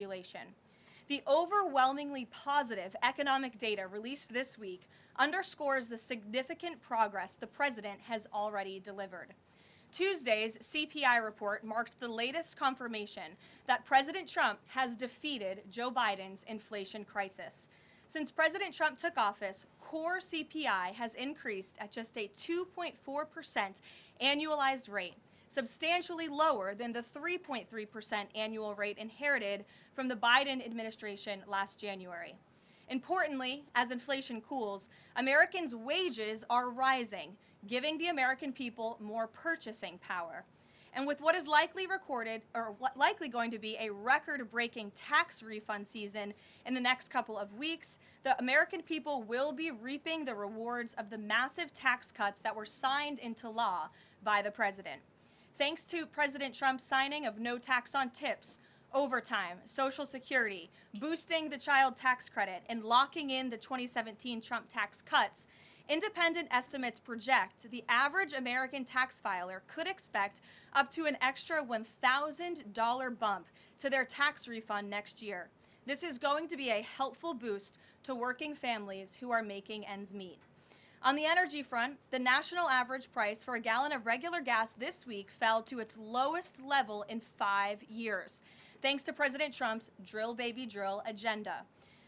population. The overwhelmingly positive economic data released this week underscores the significant progress the president has already delivered. Tuesday's CPI report marked the latest confirmation that President Trump has defeated Joe Biden's inflation crisis. Since President Trump took office, core CPI has increased at just a 2.4% annualized rate, substantially lower than the 3.3% annual rate inherited from the Biden administration last January. Importantly, as inflation cools, Americans' wages are rising, giving the American people more purchasing power. And with what is likely going to be a record-breaking tax refund season in the next couple of weeks, the American people will be reaping the rewards of the massive tax cuts that were signed into law by the president. Thanks to President Trump's signing of no tax on tips, overtime, Social Security, boosting the child tax credit, and locking in the 2017 Trump tax cuts, independent estimates project the average American tax filer could expect up to an extra $1,000 bump to their tax refund next year. This is going to be a helpful boost to working families who are making ends meet. On the energy front, the national average price for a gallon of regular gas this week fell to its lowest level in 5 years, thanks to President Trump's drill baby drill agenda.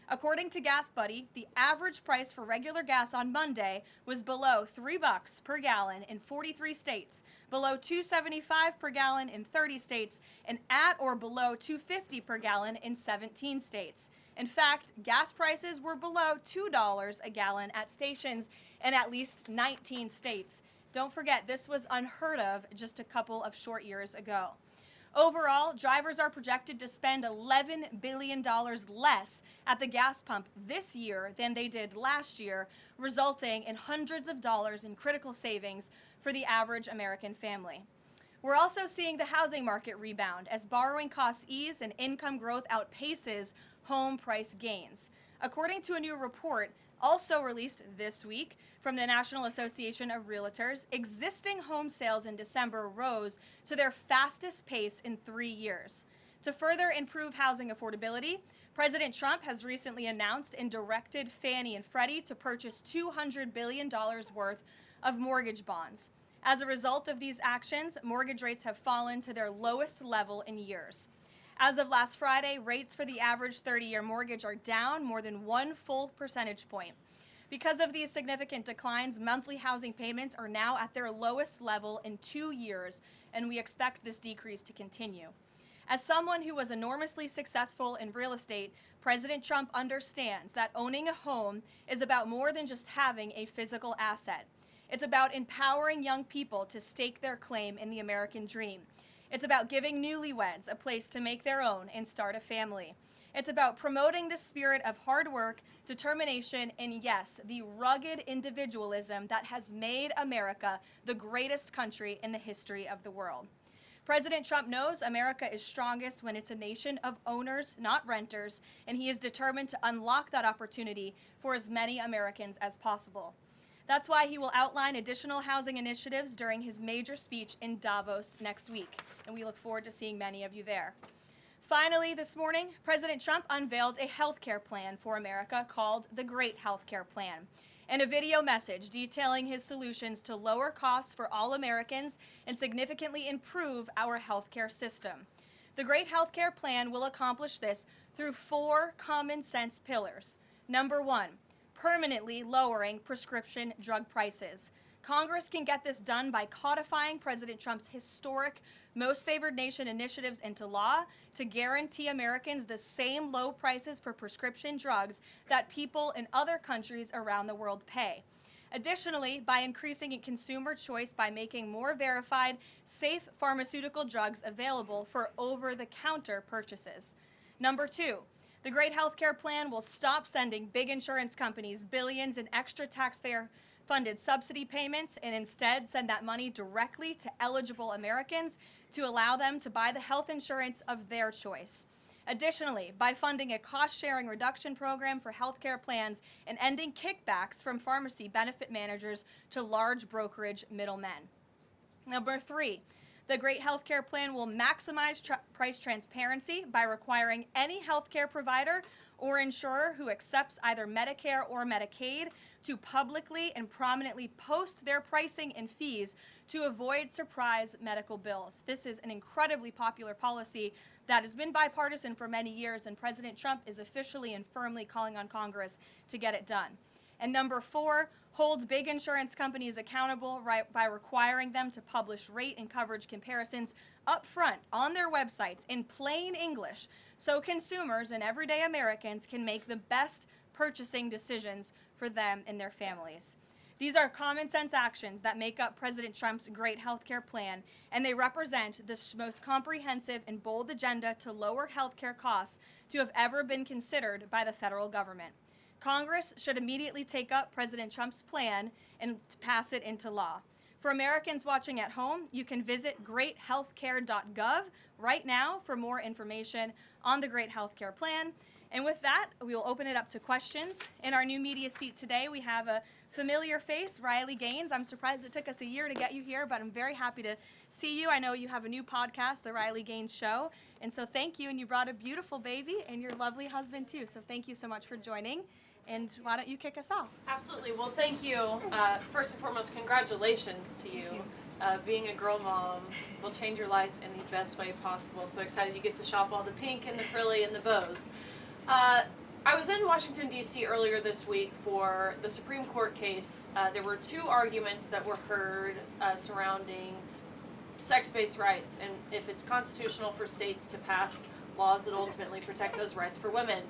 According to Gas Buddy, the average price for regular gas on Monday was below $3 per gallon in 43 states, below $2.75 per gallon in 30 states, and at or below $2.50 per gallon in 17 states. In fact, gas prices were below $2 a gallon at stations in at least 19 states. Don't forget, this was unheard of just a couple of short years ago. Overall, drivers are projected to spend $11 billion less at the gas pump this year than they did last year, resulting in hundreds of dollars in critical savings for the average American family. We're also seeing the housing market rebound as borrowing costs ease and income growth outpaces home price gains. According to a new report also released this week from the National Association of Realtors, existing home sales in December rose to their fastest pace in 3 years. To further improve housing affordability, President Trump has recently announced and directed Fannie and Freddie to purchase $200 billion worth of mortgage bonds. As a result of these actions, mortgage rates have fallen to their lowest level in years. As of last Friday, rates for the average 30-year mortgage are down more than 1 full percentage point. Because of these significant declines, monthly housing payments are now at their lowest level in 2 years, and we expect this decrease to continue. As someone who was enormously successful in real estate, President Trump understands that owning a home is about more than just having a physical asset. It's about empowering young people to stake their claim in the American dream. It's about giving newlyweds a place to make their own and start a family. It's about promoting the spirit of hard work, determination, and yes, the rugged individualism that has made America the greatest country in the history of the world. President Trump knows America is strongest when it's a nation of owners, not renters, and he is determined to unlock that opportunity for as many Americans as possible. That's why he will outline additional housing initiatives during his major speech in Davos next week, and we look forward to seeing many of you there. Finally, this morning, President Trump unveiled a health care plan for America called the Great Health Care Plan, and a video message detailing his solutions to lower costs for all Americans and significantly improve our health care system. The Great Health Care Plan will accomplish this through 4 common sense pillars. Number 1, permanently lowering prescription drug prices. Congress can get this done by codifying President Trump's historic Most Favored Nation initiatives into law to guarantee Americans the same low prices for prescription drugs that people in other countries around the world pay. Additionally, by increasing consumer choice by making more verified, safe pharmaceutical drugs available for over-the-counter purchases. Number 2, the Great Health Care Plan will stop sending big insurance companies billions in extra taxpayer-funded subsidy payments and instead send that money directly to eligible Americans to allow them to buy the health insurance of their choice. Additionally, by funding a cost-sharing reduction program for health care plans and ending kickbacks from pharmacy benefit managers to large brokerage middlemen. Number 3, The Great Healthcare Plan will maximize price transparency by requiring any healthcare provider or insurer who accepts either Medicare or Medicaid to publicly and prominently post their pricing and fees to avoid surprise medical bills. This is an incredibly popular policy that has been bipartisan for many years, and President Trump is officially and firmly calling on Congress to get it done. And number 4, holds big insurance companies accountable by requiring them to publish rate and coverage comparisons up front on their websites in plain English so consumers and everyday Americans can make the best purchasing decisions for them and their families. These are common sense actions that make up President Trump's great healthcare plan, and they represent the most comprehensive and bold agenda to lower healthcare costs to have ever been considered by the federal government. Congress should immediately take up President Trump's plan and pass it into law. For Americans watching at home, you can visit greathealthcare.gov right now for more information on the Great Healthcare Plan. And with that, we will open it up to questions. In our new media seat today, we have a familiar face, Riley Gaines. I'm surprised it took us a year to get you here, but I'm very happy to see you. I know you have a new podcast, The Riley Gaines Show. And so thank you. And you brought a beautiful baby and your lovely husband, too. So thank you so much for joining. And why don't you kick us off? Absolutely. Well, thank you. First and foremost, congratulations to you. Being a girl mom will change your life in the best way possible. So excited you get to shop all the pink and the frilly and the bows. I was in Washington, D.C. earlier this week for the Supreme Court case. There were 2 arguments that were heard surrounding sex-based rights and if it's constitutional for states to pass laws that ultimately protect those rights for women.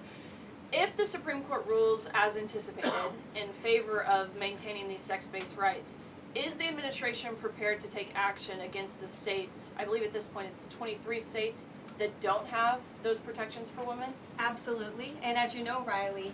If the Supreme Court rules as anticipated in favor of maintaining these sex-based rights, is the administration prepared to take action against the states? I believe at this point it's 23 states that don't have those protections for women? Absolutely. And as you know, Riley,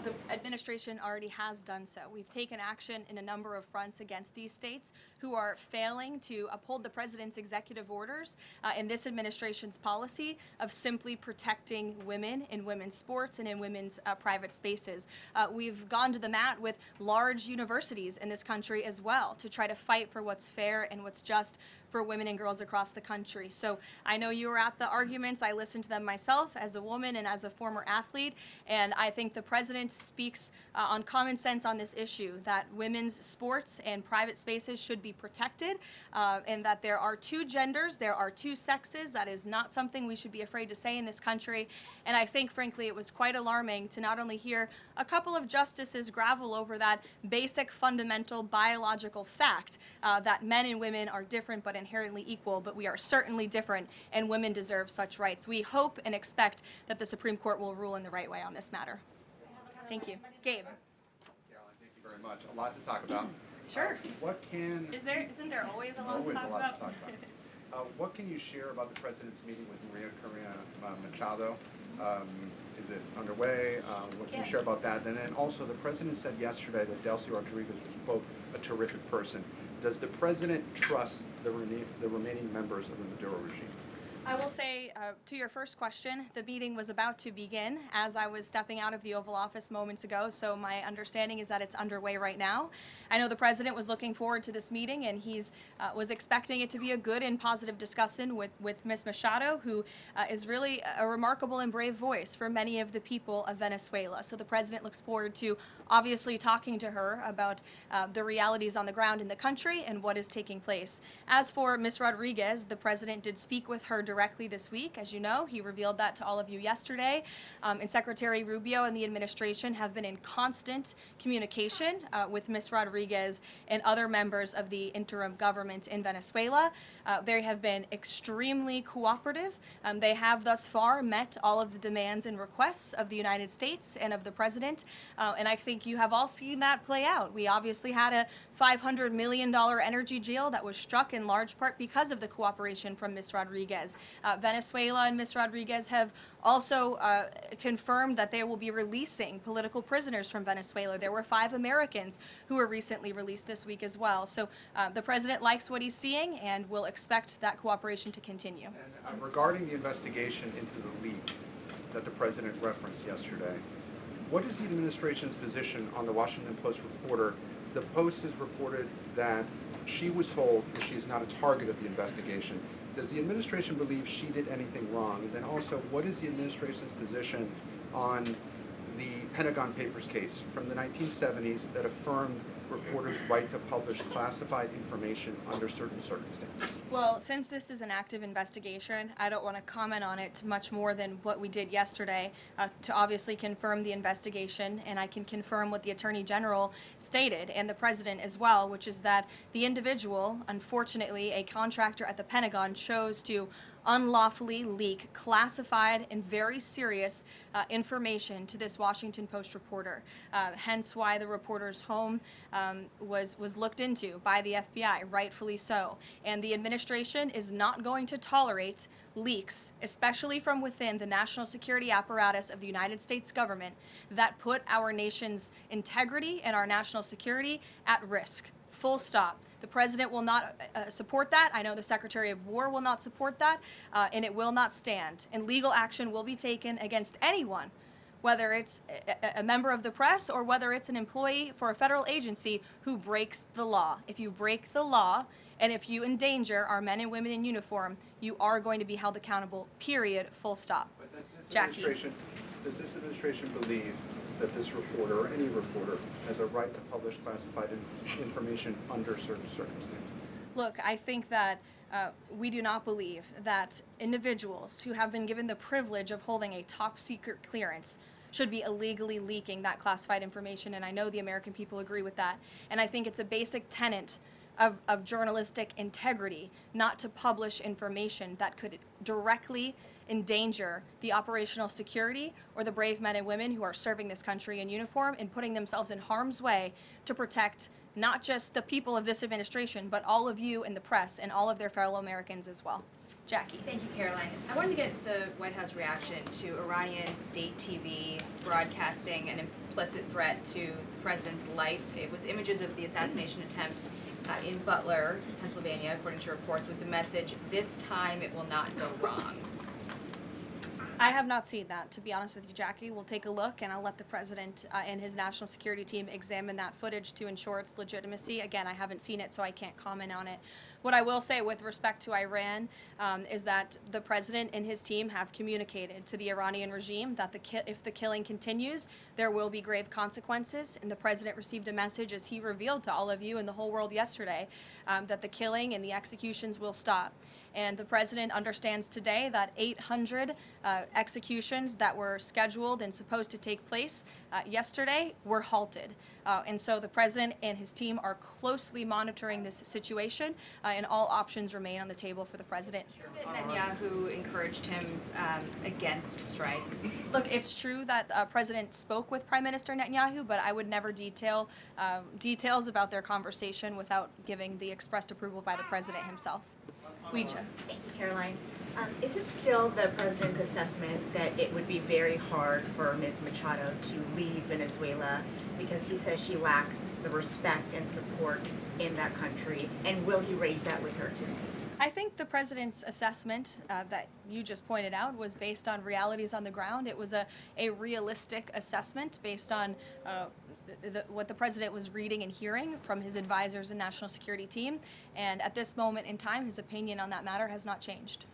the administration already has done so. We've taken action in a number of fronts against these states who are failing to uphold the president's executive orders in this administration's policy of simply protecting women in women's sports and in women's private spaces. We've gone to the mat with large universities in this country as well to try to fight for what's fair and what's just for women and girls across the country. So I know you were at the arguments. I listened to them myself as a woman and as a former athlete, and I think the president speaks on common sense on this issue, that women's sports and private spaces should be protected, and that there are 2 genders, there are 2 sexes. That is not something we should be afraid to say in this country. And I think, frankly, it was quite alarming to not only hear a couple of justices gravel over that basic, fundamental, biological fact that men and women are different but inherently equal, but we are certainly different, and women deserve such rights. We hope and expect that the Supreme Court will rule in the right way on this matter. Thank you. Gabe. Caroline, thank you very much. A lot to talk about. Sure. Isn't there always a lot to talk about? What can you share about the president's meeting with Maria Corina Machado? Is it underway? What can you share about that? And then also, the president said yesterday that Delcy Rodriguez was, quote, a terrific person. Does the president trust the remaining members of the Maduro regime? I will say, to your first question, the meeting was about to begin as I was stepping out of the Oval Office moments ago, so my understanding is that it's underway right now. I know the president was looking forward to this meeting, and he's was expecting it to be a good and positive discussion with Ms. Machado, who is really a remarkable and brave voice for many of the people of Venezuela. So the president looks forward to obviously talking to her about the realities on the ground in the country and what is taking place. As for Ms. Rodriguez, the president did speak with her directly this week. As you know, he revealed that to all of you yesterday. And Secretary Rubio and the administration have been in constant communication with Ms. Rodriguez and other members of the interim government in Venezuela. They have been extremely cooperative. They have thus far met all of the demands and requests of the United States and of the president. And I think you have all seen that play out. We obviously had a $500 million energy deal that was struck in large part because of the cooperation from Ms. Rodriguez. Venezuela and Ms. Rodriguez have also confirmed that they will be releasing political prisoners from Venezuela. There were 5 Americans who were recently released this week as well. So the president likes what he's seeing and will expect that cooperation to continue. And regarding the investigation into the leak that the president referenced yesterday, what is the administration's position on the Washington Post reporter? The Post has reported that she was told that she is not a target of the investigation. Does the administration believe she did anything wrong? And then also, what is the administration's position on the Pentagon Papers case from the 1970s that affirmed reporters' right to publish classified information under certain circumstances? Well, since this is an active investigation, I don't want to comment on it much more than what we did yesterday to obviously confirm the investigation, and I can confirm what the Attorney General stated and the President as well, which is that the individual, unfortunately, a contractor at the Pentagon, chose to unlawfully leak classified and very serious information to this Washington Post reporter. Hence why the reporter's home was looked into by the FBI, rightfully so. And the administration is not going to tolerate leaks, especially from within the national security apparatus of the United States government, that put our nation's integrity and our national security at risk. Full stop. The President will not support that. I know the Secretary of War will not support that, and it will not stand. And legal action will be taken against anyone, whether it's a member of the press or whether it's an employee for a federal agency who breaks the law. If you break the law and if you endanger our men and women in uniform, you are going to be held accountable, period, full stop. But Jackie. Does this administration believe that this reporter, or any reporter, has a right to publish classified information under certain circumstances? Look, I think that we do not believe that individuals who have been given the privilege of holding a top secret clearance should be illegally leaking that classified information, and I know the American people agree with that. And I think it's a basic tenet of journalistic integrity not to publish information that could directly endanger the operational security or the brave men and women who are serving this country in uniform and putting themselves in harm's way to protect not just the people of this administration, but all of you in the press and all of their fellow Americans as well. Jackie. Thank you, Karoline. I wanted to get the White House reaction to Iranian state TV broadcasting an implicit threat to the president's life. It was images of the assassination attempt in Butler, Pennsylvania, according to reports, with the message, "This time it will not go wrong." I have not seen that, to be honest with you, Jackie. We'll take a look, and I'll let the President and his national security team examine that footage to ensure its legitimacy. Again, I haven't seen it, so I can't comment on it. What I will say with respect to Iran is that the President and his team have communicated to the Iranian regime that if the killing continues, there will be grave consequences. And the President received a message, as he revealed to all of you and the whole world yesterday, that the killing and the executions will stop. And the President understands today that 800 executions that were scheduled and supposed to take place yesterday were halted. And so the President and his team are closely monitoring this situation, and all options remain on the table for the President. Netanyahu encouraged him against strikes. Look, it's true that President spoke with Prime Minister Netanyahu, but I would never details about their conversation without giving the expressed approval by the President himself. Ouija. Thank you, Karoline. Is it still the President's assessment that it would be very hard for Ms. Machado to leave Venezuela because he says she lacks the respect and support in that country? And will he raise that with her today? I think the President's assessment that you just pointed out was based on realities on the ground. It was a realistic assessment based on what the President was reading and hearing from his advisors and national security team. And at this moment in time, his opinion on that matter has not changed.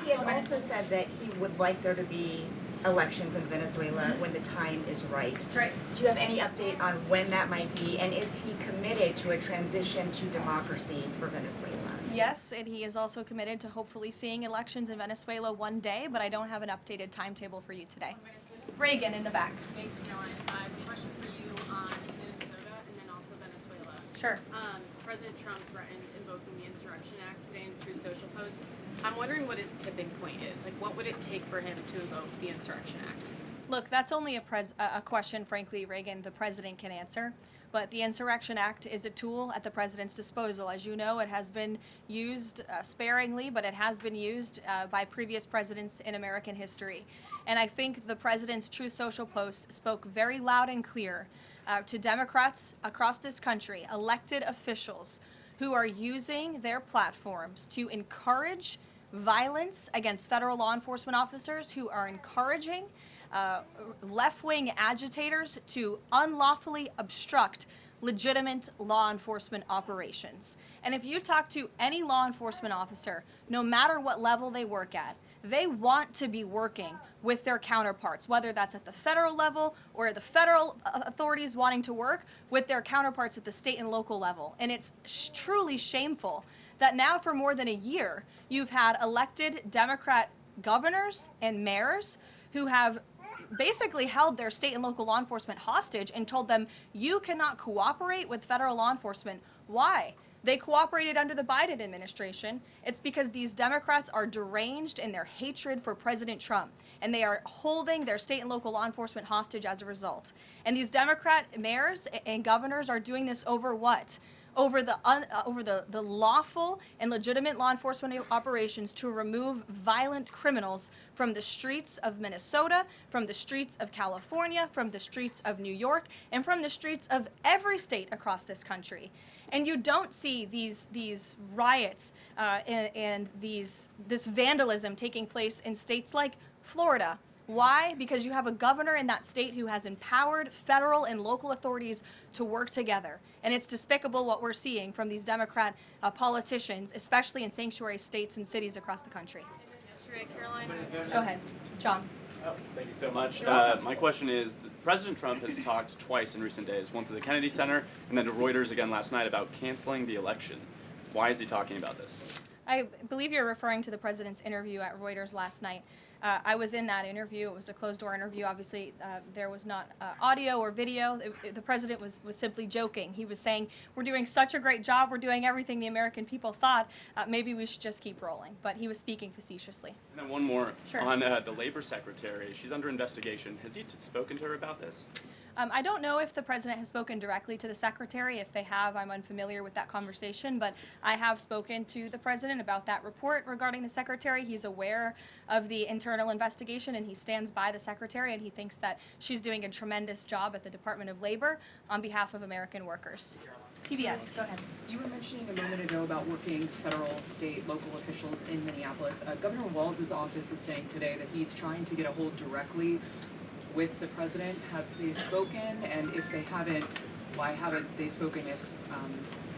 He has also said that he would like there to be elections in Venezuela when the time is right. That's right. Do you have any update on when that might be? And is he committed to a transition to democracy for Venezuela? Yes, and he is also committed to hopefully seeing elections in Venezuela one day, but I don't have an updated timetable for you today. Reagan in the back. Thanks, Caroline. I have a question for you on Minnesota and then also Venezuela. Sure. President Trump threatened invoking the Insurrection Act today in Truth Social post. I'm wondering what his tipping point is. Like, what would it take for him to invoke the Insurrection Act? Look, that's only a question, frankly, Reagan, the President can answer. But the Insurrection Act is a tool at the President's disposal. As you know, it has been used sparingly, but it has been used by previous presidents in American history. And I think the President's Truth Social post spoke very loud and clear to Democrats across this country, elected officials who are using their platforms to encourage violence against federal law enforcement officers, who are encouraging left-wing agitators to unlawfully obstruct legitimate law enforcement operations. And if you talk to any law enforcement officer, no matter what level they work at, they want to be working with their counterparts, whether that's at the federal level or the federal authorities wanting to work with their counterparts at the state and local level. And it's truly shameful that now for more than a year, you've had elected Democrat governors and mayors who have basically held their state and local law enforcement hostage and told them, you cannot cooperate with federal law enforcement. Why? They cooperated under the Biden administration. It's because these Democrats are deranged in their hatred for President Trump, and they are holding their state and local law enforcement hostage as a result. And these Democrat mayors and governors are doing this over what? Over the lawful and legitimate law enforcement operations to remove violent criminals from the streets of Minnesota, from the streets of California, from the streets of New York, and from the streets of every state across this country. And you don't see these riots and this vandalism taking place in states like Florida. Why? Because you have a governor in that state who has empowered federal and local authorities to work together. And it's despicable what we're seeing from these Democrat politicians, especially in sanctuary states and cities across the country. Yesterday, Karoline. Go ahead, John. Oh, thank you so much. My question is, President Trump has talked twice in recent days, once at the Kennedy Center and then to Reuters again last night about canceling the election. Why is he talking about this? I believe you're referring to the president's interview at Reuters last night. I was in that interview. It was a closed-door interview. Obviously, there was not audio or video. The president was simply joking. He was saying, we're doing such a great job. We're doing everything the American people thought. Maybe we should just keep rolling. But he was speaking facetiously. And then one more. Sure. On the labor secretary. She's under investigation. Has he spoken to her about this? I don't know if the president has spoken directly to the secretary. If they have, I'm unfamiliar with that conversation, but I have spoken to the president about that report regarding the secretary. He's aware of the internal investigation and he stands by the secretary, and he thinks that she's doing a tremendous job at the Department of Labor on behalf of American workers. PBS, go ahead. You were mentioning a moment ago about working federal, state, local officials in Minneapolis. Governor Walz's office is saying today that he's trying to get a hold directly with the president. Have they spoken? And if they haven't, why haven't they spoken if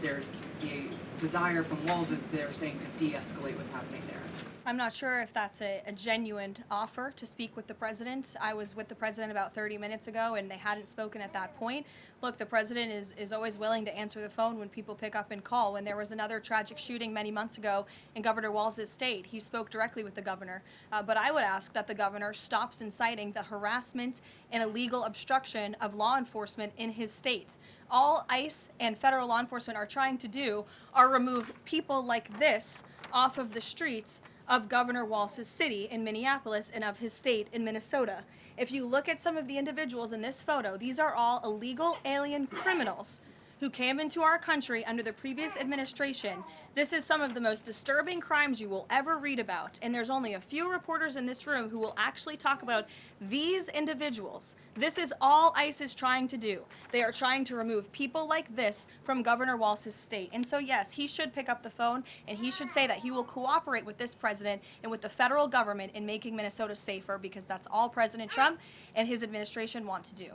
there's a desire from Walz, as they're saying, to de-escalate what's happening there? I'm not sure if that's a genuine offer to speak with the president. I was with the president about 30 minutes ago, and they hadn't spoken at that point. Look, the president is always willing to answer the phone when people pick up and call. When there was another tragic shooting many months ago in Governor Walz's state, he spoke directly with the governor. But I would ask that the governor stops inciting the harassment and illegal obstruction of law enforcement in his state. All ICE and federal law enforcement are trying to do are remove people like this off of the streets of Governor Walz's city in Minneapolis and of his state in Minnesota. If you look at some of the individuals in this photo, these are all illegal alien criminals who came into our country under the previous administration. This is some of the most disturbing crimes you will ever read about, and there's only a few reporters in this room who will actually talk about these individuals. This is all ICE is trying to do. They are trying to remove people like this from Governor Walz's state. And so yes, he should pick up the phone and he should say that he will cooperate with this president and with the federal government in making Minnesota safer, because that's all President Trump and his administration want to do.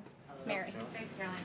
Mary. Thanks, Caroline.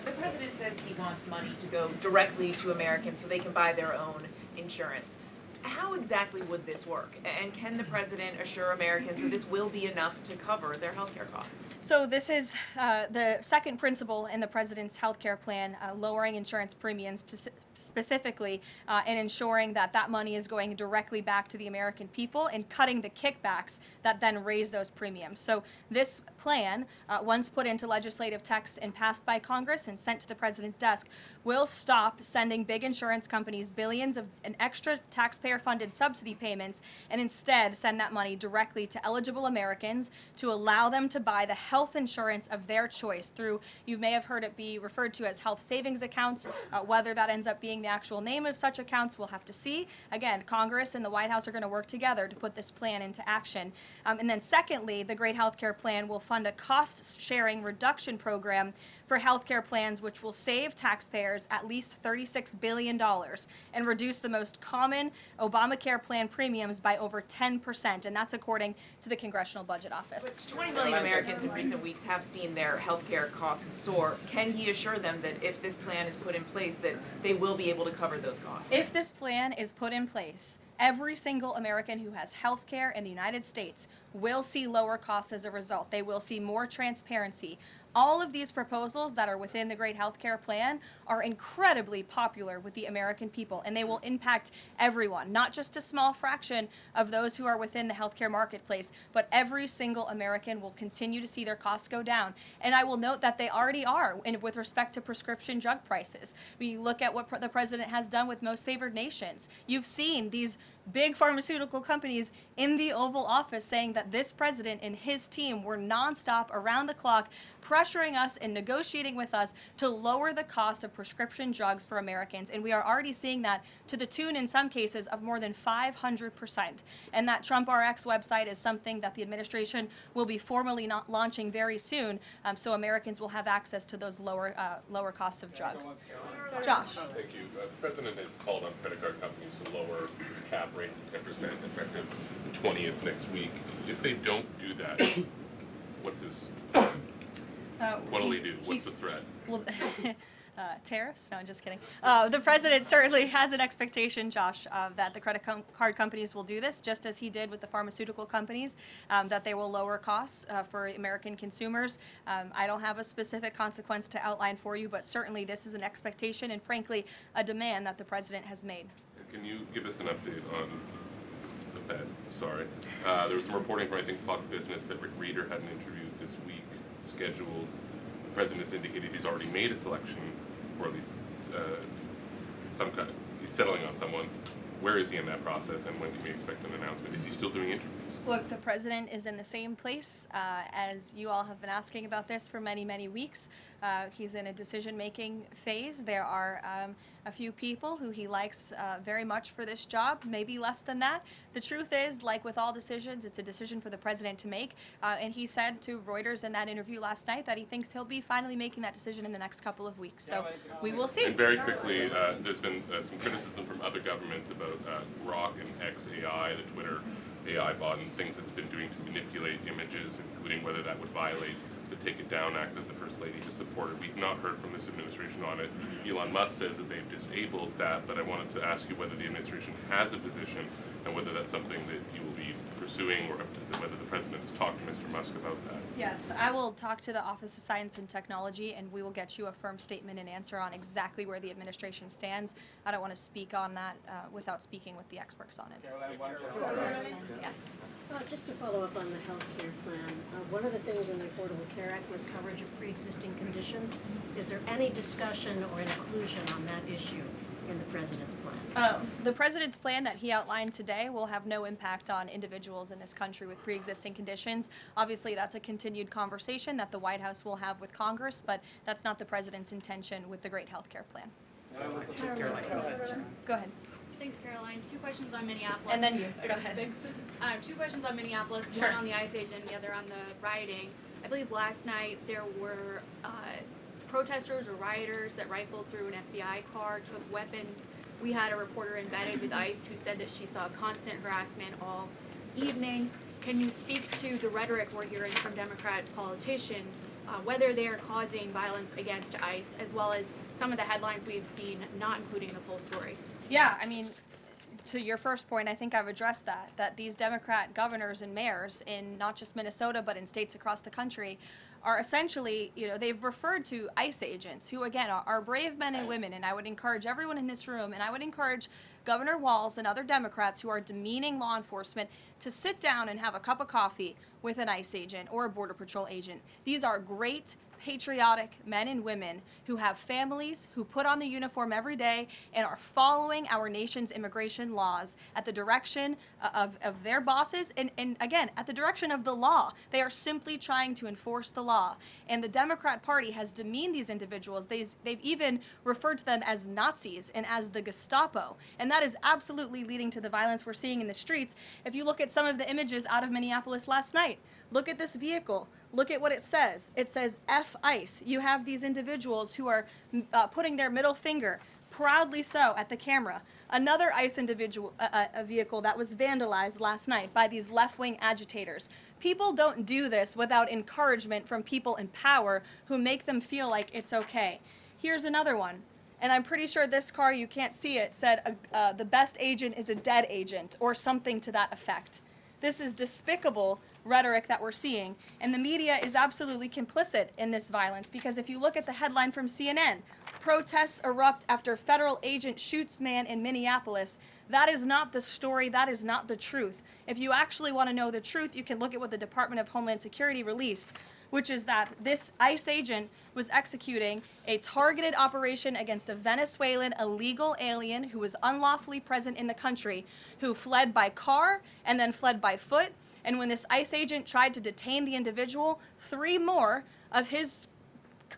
The president says he wants money to go directly to Americans so they can buy their own insurance. How exactly would this work? And can the president assure Americans that this will be enough to cover their health care costs? So this is the second principle in the president's health care plan, lowering insurance premiums specifically and ensuring that that money is going directly back to the American people and cutting the kickbacks that then raise those premiums. So this plan, once put into legislative text and passed by Congress and sent to the president's desk, will stop sending big insurance companies billions of an extra taxpayer-funded subsidy payments and instead send that money directly to eligible Americans to allow them to buy the health insurance of their choice through, you may have heard it be referred to as health savings accounts. Whether that ends up being the actual name of such accounts, we'll have to see. Again, Congress and the White House are going to work together to put this plan into action. And then secondly, the Great Health Care Plan will fund a cost-sharing reduction program for health care plans, which will save taxpayers at least $36 billion and reduce the most common Obamacare plan premiums by over 10%, and that's according to the Congressional Budget Office. But 20 million Americans in recent weeks have seen their healthcare costs soar. Can he assure them that if this plan is put in place, that they will be able to cover those costs? If this plan is put in place, every single American who has health care in the United States will see lower costs as a result. They will see more transparency. All of these proposals that are within the Great Healthcare Plan are incredibly popular with the American people, and they will impact everyone, not just a small fraction of those who are within the healthcare marketplace, but every single American will continue to see their costs go down. And I will note that they already are with respect to prescription drug prices. When you look at what the president has done with most favored nations, you've seen these big pharmaceutical companies in the Oval Office saying that this president and his team were nonstop, around the clock, pressuring us and negotiating with us to lower the cost of prescription drugs for Americans. And we are already seeing that to the tune, in some cases, of more than 500%. And that Trump RX website is something that the administration will be formally launching very soon, so Americans will have access to those lower costs of drugs. Josh. Thank you. The president has called on credit card companies to lower the cap rate to 10% effective the 20th next week. If they don't do that, what's his what'll he do? What's the threat? Well, tariffs? No, I'm just kidding. The president certainly has an expectation, Josh, that the credit card companies will do this, just as he did with the pharmaceutical companies, that they will lower costs for American consumers. I don't have a specific consequence to outline for you, but certainly this is an expectation and, frankly, a demand that the president has made. And can you give us an update on the Fed? Sorry. There was some reporting from, I think, Fox Business that Rick Reeder had an interview this week scheduled. The president's indicated he's already made a selection, or at least he's settling on someone. Where is he in that process, and when can we expect an announcement? Is he still doing interviews? Look, the president is in the same place as you all have been asking about this for many, many weeks. He's in a decision-making phase. There are a few people who he likes very much for this job, maybe less than that. The truth is, like with all decisions, it's a decision for the president to make. And he said to Reuters in that interview last night that he thinks he'll be finally making that decision in the next couple of weeks. So we will see. And very quickly, there's been some criticism from other governments about Grok and XAI, the Twitter AI bot, and things it's been doing to manipulate images, including whether that would violate the Take It Down Act that the First Lady has supported. We've not heard from this administration on it. Elon Musk says that they've disabled that, but I wanted to ask you whether the administration has a position and whether that's something that you will be pursuing, or whether the president has talked to Mr. Musk about that. Yes, I will talk to the Office of Science and Technology, and we will get you a firm statement and answer on exactly where the administration stands. I don't want to speak on that without speaking with the experts on it. Karoline? Yes. Just to follow up on the health care plan, one of the things in the Affordable Care Act was coverage of pre-existing conditions. Is there any discussion or inclusion on that issue in the president's plan? The president's plan that he outlined today will have no impact on individuals in this country with pre-existing conditions. Obviously, that's a continued conversation that the White House will have with Congress, but that's not the president's intention with the Great Health Care Plan. Go ahead. Thanks, Caroline. Two questions on Minneapolis. And then you. Go ahead. Thanks. Two questions on Minneapolis, Sure. one on the ICE agent and the other on the rioting. I believe last night there were protesters or rioters that rifled through an FBI car, took weapons. We had a reporter embedded with ICE who said that she saw constant harassment all evening. Can you speak to the rhetoric we're hearing from Democrat politicians, whether they are causing violence against ICE, as well as some of the headlines we've seen not including the full story? Yeah, I mean, to your first point, I think I've addressed that these Democrat governors and mayors in not just Minnesota, but in states across the country are essentially, they've referred to ICE agents who, again, are brave men and women. And I would encourage everyone in this room, and I would encourage Governor Walz and other Democrats who are demeaning law enforcement to sit down and have a cup of coffee with an ICE agent or a Border Patrol agent. These are great, patriotic men and women who have families, who put on the uniform every day and are following our nation's immigration laws at the direction of their bosses and again, at the direction of the law. They are simply trying to enforce the law. And the Democrat Party has demeaned these individuals. They've even referred to them as Nazis and as the Gestapo. And that is absolutely leading to the violence we're seeing in the streets. If you look at some of the images out of Minneapolis last night, look at this vehicle. Look at what it says. It says F ICE. You have these individuals who are putting their middle finger, proudly so, at the camera. Another ICE vehicle that was vandalized last night by these left-wing agitators. People don't do this without encouragement from people in power who make them feel like it's okay. Here's another one. And I'm pretty sure this car, you can't see it, said the best agent is a dead agent, or something to that effect. This is despicable rhetoric that we're seeing, and the media is absolutely complicit in this violence, because if you look at the headline from CNN, protests erupt after federal agent shoots man in Minneapolis, that is not the story, that is not the truth. If you actually want to know the truth, you can look at what the Department of Homeland Security released, which is that this ICE agent was executing a targeted operation against a Venezuelan illegal alien who was unlawfully present in the country, who fled by car and then fled by foot. And when this ICE agent tried to detain the individual, 3 more of his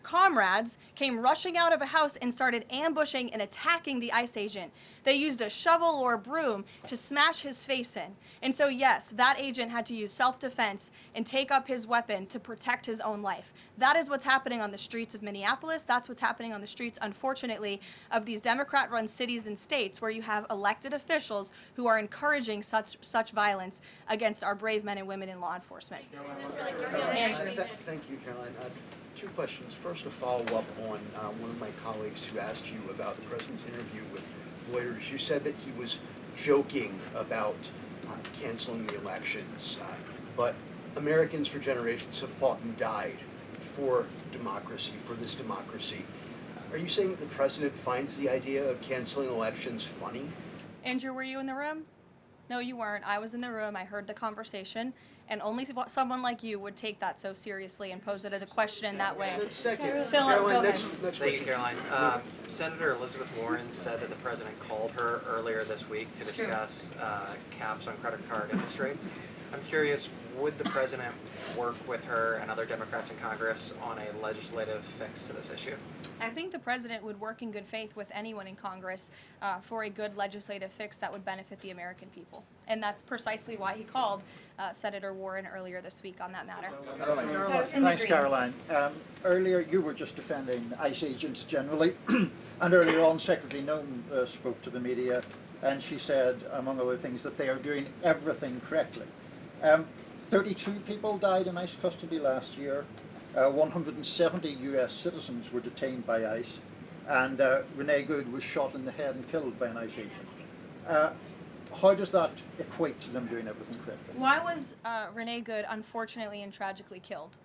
comrades came rushing out of a house and started ambushing and attacking the ICE agent. They used a shovel or a broom to smash his face in. And so yes, that agent had to use self-defense and take up his weapon to protect his own life. That is what's happening on the streets of Minneapolis. That's what's happening on the streets, unfortunately, of these Democrat-run cities and states where you have elected officials who are encouraging such violence against our brave men and women in law enforcement. Thank you, Caroline. 2 questions. First, to follow up on one of my colleagues who asked you about the president's interview with Reuters. You said that he was joking about canceling the elections, but Americans for generations have fought and died for democracy, for this democracy. Are you saying that the president finds the idea of canceling elections funny? Andrew, were you in the room? No, you weren't. I was in the room. I heard the conversation. And only someone like you would take that so seriously and pose it as a question in that way. Second, Philip, go ahead. Thank you, Caroline. Senator Elizabeth Warren said that the president called her earlier this week to discuss caps on credit card interest rates. I'm curious, would the president work with her and other Democrats in Congress on a legislative fix to this issue? I think the president would work in good faith with anyone in Congress for a good legislative fix that would benefit the American people. And that's precisely why he called Senator Warren earlier this week on that matter. Thanks, Caroline. Earlier, you were just defending ICE agents generally, and earlier on, Secretary Leavitt spoke to the media, and she said, among other things, that they are doing everything correctly. 32 people died in ICE custody last year. 170 U.S. citizens were detained by ICE, and Renee Good was shot in the head and killed by an ICE agent. How does that equate to them doing everything correctly? Why was Renee Good unfortunately and tragically killed?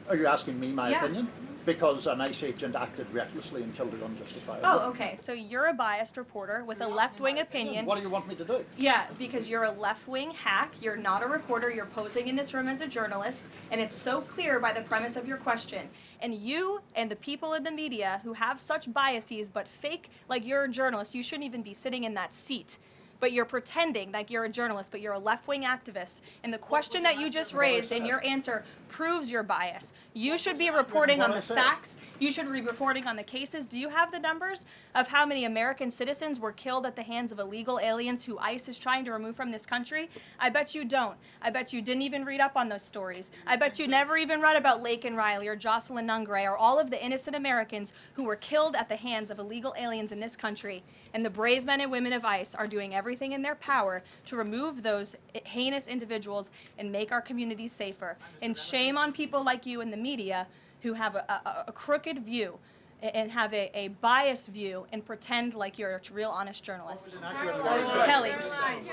Are you asking me my opinion? Because an ICE agent acted recklessly and killed her unjustifiably. Oh, okay. So you're a biased reporter with a left-wing opinion. What do you want me to do? Yeah, because you're a left-wing hack. You're not a reporter. You're posing in this room as a journalist, and it's so clear by the premise of your question. And you and the people in the media who have such biases but fake like you're a journalist, you shouldn't even be sitting in that seat. But you're pretending like you're a journalist, but you're a left-wing activist. And the question that you just raised and your answer proves your bias. You should be reporting on the facts. You should be reporting on the cases. Do you have the numbers of how many American citizens were killed at the hands of illegal aliens who ICE is trying to remove from this country? I bet you don't. I bet you didn't even read up on those stories. I bet you never even read about Laken Riley or Jocelyn Nungray or all of the innocent Americans who were killed at the hands of illegal aliens in this country. And the brave men and women of ICE are doing everything in their power to remove those heinous individuals and make our communities safer. And shame on people like you in the media who have a crooked view and have a biased view and pretend like you're a real honest journalist. Kelly. Caroline,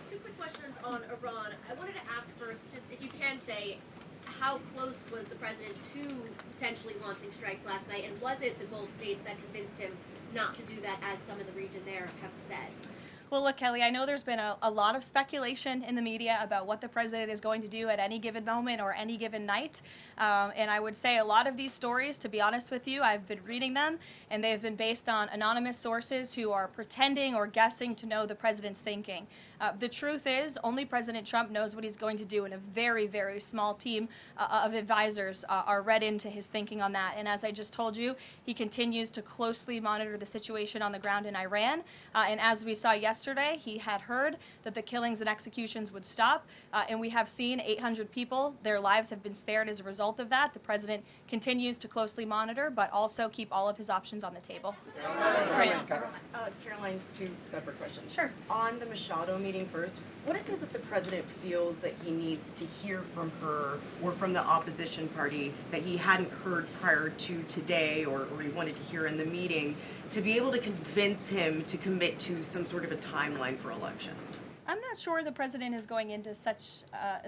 2 quick questions on Iran. I wanted to ask first, just if you can say, how close was the president to potentially launching strikes last night, and was it the Gulf states that convinced him not to do that, as some of the region there have said? Well, look, Kelly, I know there's been a lot of speculation in the media about what the president is going to do at any given moment or any given night. And I would say a lot of these stories, to be honest with you, I've been reading them, and they've been based on anonymous sources who are pretending or guessing to know the president's thinking. The truth is, only President Trump knows what he's going to do, and a very, very small team of advisors are read into his thinking on that. And as I just told you, he continues to closely monitor the situation on the ground in Iran. And as we saw yesterday, yesterday. He had heard that the killings and executions would stop, and we have seen 800 people, their lives have been spared as a result of that. The president continues to closely monitor, but also keep all of his options on the table. Karoline, two separate questions. Sure. On the Machado meeting first, what is it that the president feels that he needs to hear from her or from the opposition party that he hadn't heard prior to today, or he wanted to hear in the meeting, to be able to convince him to commit to some sort of a timeline for elections? I'm not sure the president is going into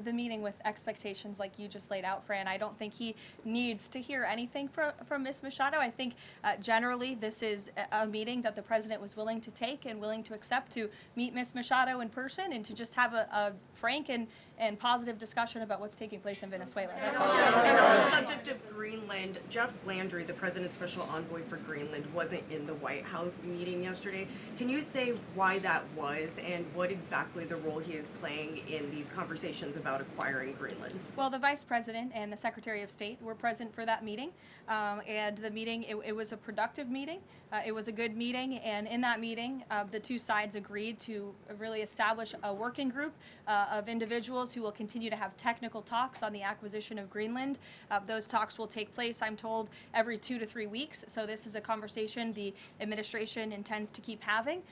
the meeting with expectations like you just laid out, Fran. I don't think he needs to hear anything from Ms. Machado. I think generally this is a meeting that the president was willing to take and willing to accept, to meet Ms. Machado in person and to just have a frank and positive discussion about what's taking place in Venezuela. That's all. And on the subject of Greenland, Jeff Landry, the president's special envoy for Greenland, wasn't in the White House meeting yesterday. Can you say why that was and what exactly the role he is playing in these conversations about acquiring Greenland? Well, the Vice President and the Secretary of State were present for that meeting, and the meeting, it was a productive meeting. It was a good meeting, and in that meeting, the two sides agreed to really establish a working group of individuals who will continue to have technical talks on the acquisition of Greenland. Those talks will take place, I'm told, every 2 to 3 weeks, so this is a conversation the administration intends to keep having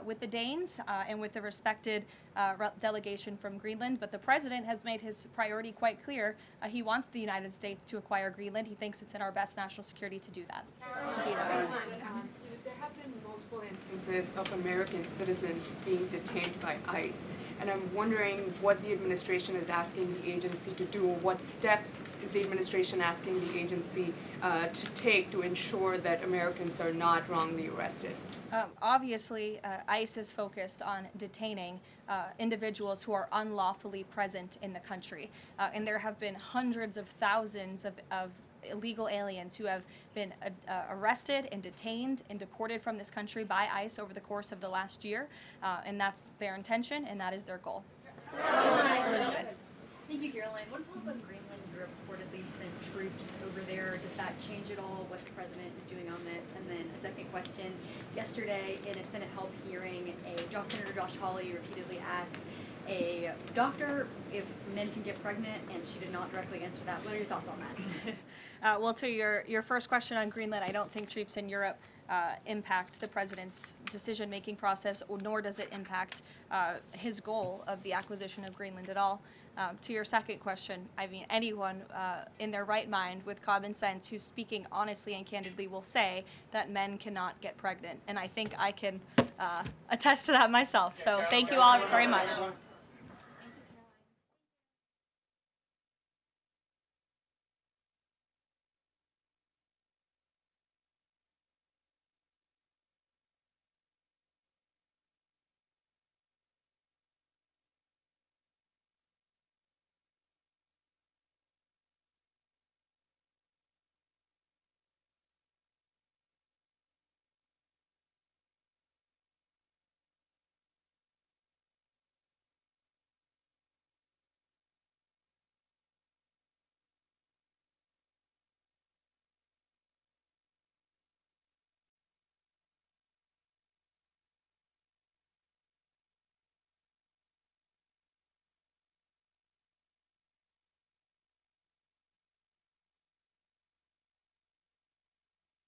with the Danes and with the respected delegation from Greenland. But the president has made his priority quite clear. He wants the United States to acquire Greenland. He thinks it's in our best national security to do that. Indeed. There have been multiple instances of American citizens being detained by ICE, and I'm wondering what the administration is asking the agency to do, or what steps is the administration asking the agency to take to ensure that Americans are not wrongly arrested? Obviously, ICE is focused on detaining individuals who are unlawfully present in the country. And there have been hundreds of thousands of illegal aliens who have been arrested and detained and deported from this country by ICE over the course of the last year. And that's their intention, and that is their goal. Elizabeth. Thank you, Karoline. One follow-up on Greenland. You reportedly sent troops over there. Does that change at all what the president is doing on this? And then a second question. Yesterday, in a Senate help hearing, Senator Josh Hawley repeatedly asked a doctor if men can get pregnant, and she did not directly answer that. What are your thoughts on that? Well, to your first question on Greenland, I don't think troops in Europe impact the president's decision-making process, nor does it impact his goal of the acquisition of Greenland at all. To your second question, I mean, anyone in their right mind with common sense who's speaking honestly and candidly will say that men cannot get pregnant. And I think I can attest to that myself. So thank you all very much.